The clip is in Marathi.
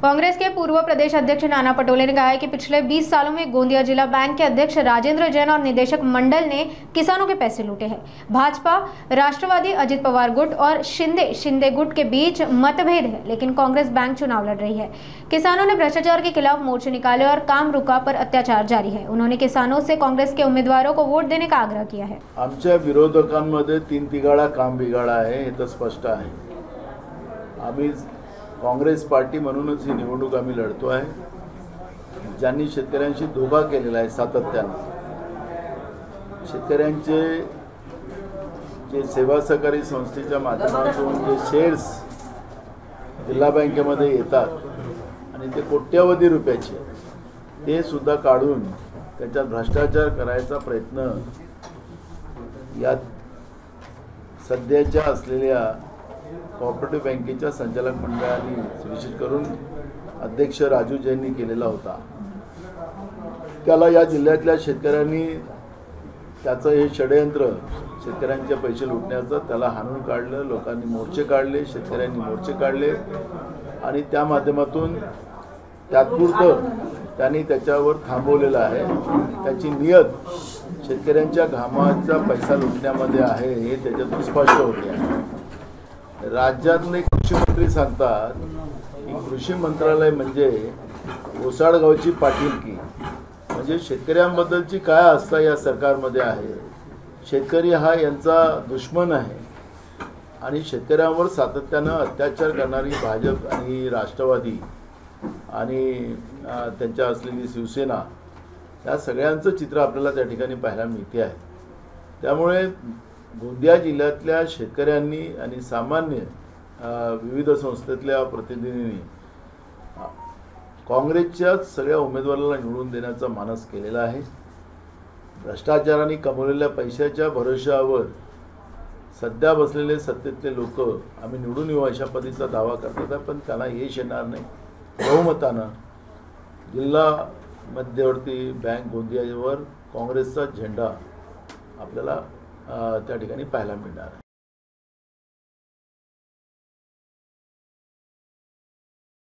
कांग्रेस के पूर्व प्रदेश अध्यक्ष नाना पटोले ने कहा है कि पिछले 20 सालों में गोंदिया जिला बैंक के अध्यक्ष राजेंद्र जैन और निदेशक मंडल ने किसानों के पैसे लूटे हैं। भाजपा, राष्ट्रवादी, अजित पवार गुट और शिंदे गुट के बीच मतभेद है, लेकिन कांग्रेस बैंक चुनाव लड़ रही है। किसानों ने भ्रष्टाचार के खिलाफ मोर्चे निकाले और काम रुका पर अत्याचार जारी है। उन्होंने किसानों से कांग्रेस के उम्मीदवारों को वोट देने का आग्रह किया है। आमच्या विरोधकांमध्ये तीन तिगाडा काम बिगाडा आहे हे तर स्पष्ट आहे। आम्ही काँग्रेस पार्टी म्हणूनच ही निवडणूक आम्ही लढतो आहे। ज्यांनी शेतकऱ्यांशी धोका केलेला आहे सातत्याने, शेतकऱ्यांचे जे सेवा सहकारी संस्थेच्या माध्यमातून जे शेअर्स जिल्हा बँकेमध्ये येतात आणि ते कोट्यवधी रुपयाचे ते सुद्धा काढून त्याच्यात भ्रष्टाचार करायचा प्रयत्न या सध्याच्या असलेल्या कोऑपरेटिव्ह बँकेच्या संचालक मंडळाने विशेष करून अध्यक्ष राजू जैननी केलेला होता। त्याला या जिल्ह्यातल्या शेतकऱ्यांनी त्याचं हे षडयंत्र शेतकऱ्यांचे पैसे लुटण्याचं त्याला हाणून काढलं। लोकांनी मोर्चे काढले, शेतकऱ्यांनी मोर्चे काढले आणि त्या माध्यमातून तात्पुरतं त्यांनी त्याच्यावर थांबवलेलं आहे। त्याची नियत शेतकऱ्यांच्या घामाचा पैसा लुटण्यामध्ये आहे हे त्याच्यातून स्पष्ट होते आहे। राज्यातले कृषी मंत्री सांगतात की कृषी मंत्रालय म्हणजे ओसाडगावची पाटीलकी, म्हणजे शेतकऱ्यांबद्दलची काय आस्था या सरकारमध्ये आहे। शेतकरी हा यांचा दुश्मन आहे आणि शेतकऱ्यांवर सातत्यानं अत्याचार करणारी भाजप आणि राष्ट्रवादी आणि त्यांच्या असलेली शिवसेना या सगळ्यांचं चित्र आपल्याला त्या ठिकाणी पाहायला मिळते आहे। त्यामुळे गोंदिया जिल्ह्यातल्या शेतकऱ्यांनी आणि सामान्य विविध संस्थेतल्या प्रतिनिधींनी काँग्रेसच्या सगळ्या उमेदवाराला निवडून देण्याचा मानस केलेला आहे। भ्रष्टाचाराने कमवलेल्या पैशाच्या भरोशावर सध्या बसलेले सत्तेतले लोक आम्ही निवडून येऊ अशा पद्धतीचा दावा करतात, पण त्यांना यश येणार नाही। बहुमतानं जिल्हा मध्यवर्ती बँक गोंदियावर काँग्रेसचा झेंडा आपल्याला त्या ठिकाणी पाहायला मिळणार आहे।